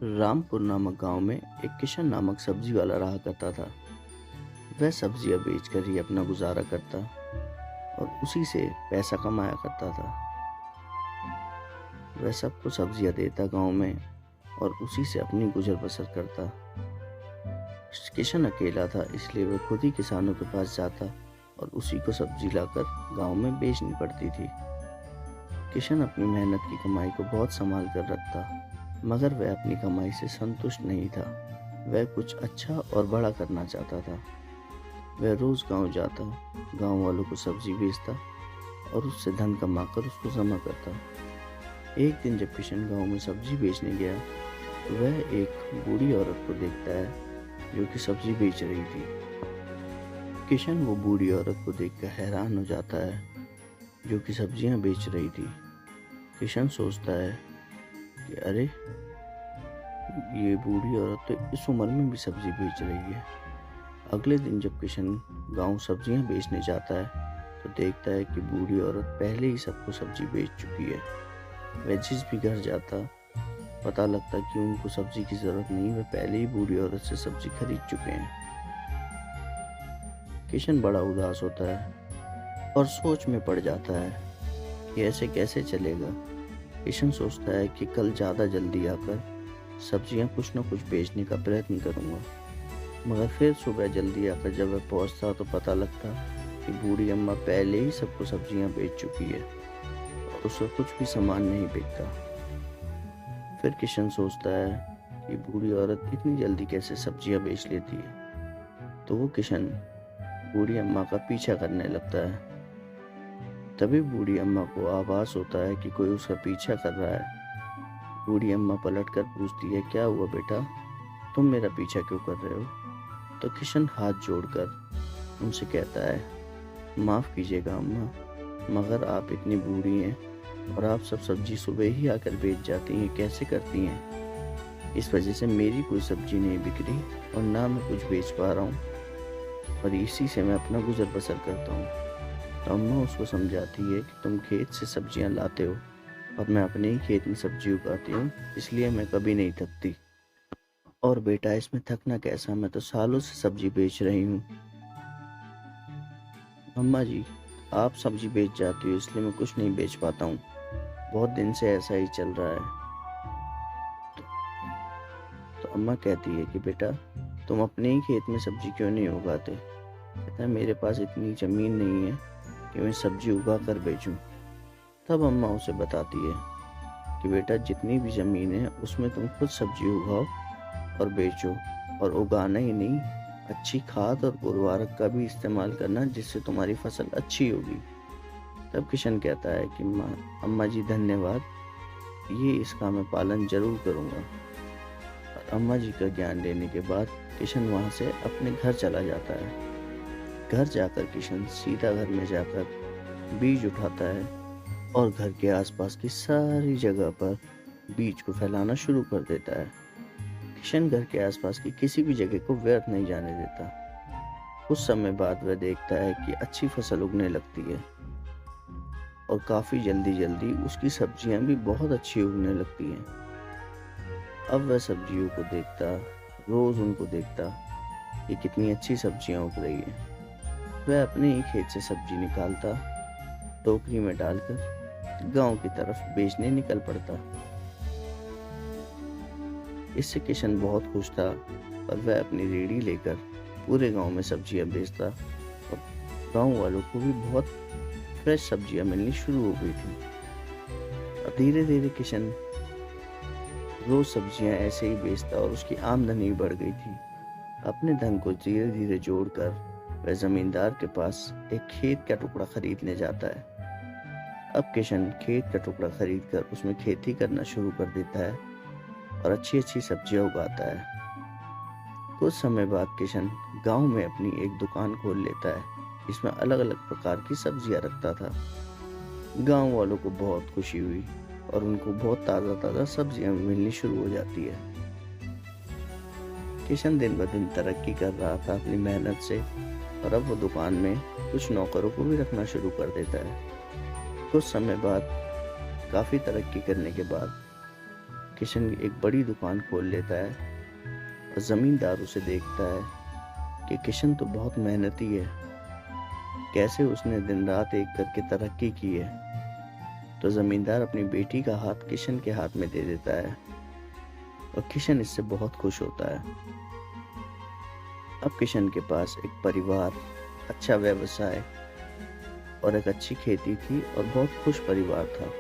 रामपुर नामक गांव में एक किशन नामक सब्जी वाला रहा करता था। वह सब्जियां बेचकर ही अपना गुजारा करता और उसी से पैसा कमाया करता था। वह सबको सब्जियां देता गांव में और उसी से अपनी गुजर बसर करता। किशन अकेला था, इसलिए वह खुद ही किसानों के पास जाता और उसी को सब्जी लाकर गांव में बेचनी पड़ती थी। किशन अपनी मेहनत की कमाई को बहुत संभाल कर रखता, मगर वह अपनी कमाई से संतुष्ट नहीं था। वह कुछ अच्छा और बड़ा करना चाहता था। वह रोज गांव जाता, गांव वालों को सब्जी बेचता और उससे धन कमाकर उसको जमा करता। एक दिन जब किशन गांव में सब्जी बेचने गया तो वह एक बूढ़ी औरत को देखता है जो कि सब्जी बेच रही थी। किशन वो बूढ़ी औरत को देखकर हैरान हो जाता है जो कि सब्जियां बेच रही थी। किशन सोचता है कि अरे, ये बूढ़ी औरत तो इस उम्र में भी सब्जी बेच रही है। अगले दिन जब किशन गांव सब्जियां बेचने जाता है तो देखता है कि बूढ़ी औरत पहले ही सबको सब्जी बेच चुकी है। वह जिस भी घर जाता पता लगता कि उनको सब्जी की जरूरत नहीं, वह पहले ही बूढ़ी औरत से सब्जी खरीद चुके हैं। किशन बड़ा उदास होता है और सोच में पड़ जाता है कि ऐसे कैसे चलेगा। किशन सोचता है कि कल ज़्यादा जल्दी आकर सब्जियां कुछ न कुछ बेचने का प्रयत्न करूंगा। मगर फिर सुबह जल्दी आकर जब वह पहुंचता तो पता लगता कि बूढ़ी अम्मा पहले ही सबको सब्जियां बेच चुकी है और उसका कुछ भी सामान नहीं बिकता। फिर किशन सोचता है कि बूढ़ी औरत इतनी जल्दी कैसे सब्जियां बेच लेती है, तो वो किशन बूढ़ी अम्मा का पीछा करने लगता है। तभी बूढ़ी अम्मा को आभास होता है कि कोई उसका पीछा कर रहा है। बूढ़ी अम्मा पलटकर पूछती है, क्या हुआ बेटा, तुम मेरा पीछा क्यों कर रहे हो? तो किशन हाथ जोड़कर उनसे कहता है, माफ़ कीजिएगा अम्मा, मगर आप इतनी बूढ़ी हैं और आप सब सब्जी सुबह ही आकर बेच जाती हैं, कैसे करती हैं? इस वजह से मेरी कोई सब्जी नहीं बिक रही और ना मैं कुछ बेच पा रहा हूँ और इसी से मैं अपना गुजर बसर करता हूँ। तो अम्मा उसको समझाती है कि तुम खेत से सब्जियाँ लाते हो और मैं अपने ही खेत में सब्जी उगाती हूँ, इसलिए मैं कभी नहीं थकती। और बेटा, इसमें थकना कैसा, मैं तो सालों से सब्जी बेच रही हूँ। अम्मा जी, आप सब्जी बेच जाती हो इसलिए मैं कुछ नहीं बेच पाता हूँ, बहुत दिन से ऐसा ही चल रहा है। तो अम्मा कहती है कि बेटा, तुम अपने ही खेत में सब्जी क्यों नहीं उगाते? कहता है, मेरे पास इतनी ज़मीन नहीं है कि मैं सब्जी उगा कर बेचूं। तब अम्मा उसे बताती है कि बेटा, जितनी भी ज़मीन है उसमें तुम खुद सब्जी उगाओ और बेचो, और उगाना ही नहीं, अच्छी खाद और उर्वरक का भी इस्तेमाल करना, जिससे तुम्हारी फसल अच्छी होगी। तब किशन कहता है कि अम्मा जी धन्यवाद, ये इसका मैं पालन जरूर करूँगा। और अम्मा जी का ज्ञान लेने के बाद किशन वहाँ से अपने घर चला जाता है। घर जाकर किशन सीधा घर में जाकर बीज उठाता है और घर के आसपास की सारी जगह पर बीज को फैलाना शुरू कर देता है। किशन घर के आसपास की किसी भी जगह को व्यर्थ नहीं जाने देता। कुछ समय बाद वह देखता है कि अच्छी फसल उगने लगती है और काफ़ी जल्दी जल्दी उसकी सब्जियां भी बहुत अच्छी उगने लगती हैं। अब वह सब्जियों को देखता, रोज़ उनको देखता कि कितनी अच्छी सब्जियां उग रही हैं। वह अपने ही खेत से सब्जी निकालता, टोकरी में डालकर गांव की तरफ बेचने निकल पड़ता। इससे किशन बहुत खुश था और वह अपनी रेहड़ी लेकर पूरे गांव में सब्जियां बेचता और गांव वालों को भी बहुत फ्रेश सब्जियां मिलनी शुरू हो गई थी। अब धीरे धीरे किशन रोज सब्जियां ऐसे ही बेचता और उसकी आमदनी भी बढ़ गई थी। अपने धन को धीरे धीरे जोड़कर वह जमींदार के पास एक खेत का टुकड़ा खरीदने जाता है। अब किशन खेत का टुकड़ा खरीदकर उसमें खेती करना शुरू कर देता है और अच्छी अच्छी सब्जियां उगाता है। कुछ समय बाद किशन गांव में अपनी एक दुकान खोल लेता है, जिसमें अलग अलग प्रकार की सब्जियां रखता था। गांव वालों को बहुत खुशी हुई और उनको बहुत ताज़ा ताज़ा सब्जियां मिलनी शुरू हो जाती है। किशन दिन ब दिन तरक्की कर रहा था अपनी मेहनत से और अब वो दुकान में कुछ नौकरों को भी रखना शुरू कर देता है। कुछ समय बाद, काफ़ी तरक्की करने के बाद, किशन एक बड़ी दुकान खोल लेता है और ज़मींदार उसे देखता है कि किशन तो बहुत मेहनती है, कैसे उसने दिन रात एक करके तरक्की की है। तो ज़मींदार अपनी बेटी का हाथ किशन के हाथ में दे देता है और किशन इससे बहुत खुश होता है। अब किशन के पास एक परिवार, अच्छा व्यवसाय और एक अच्छी खेती थी और बहुत खुश परिवार था।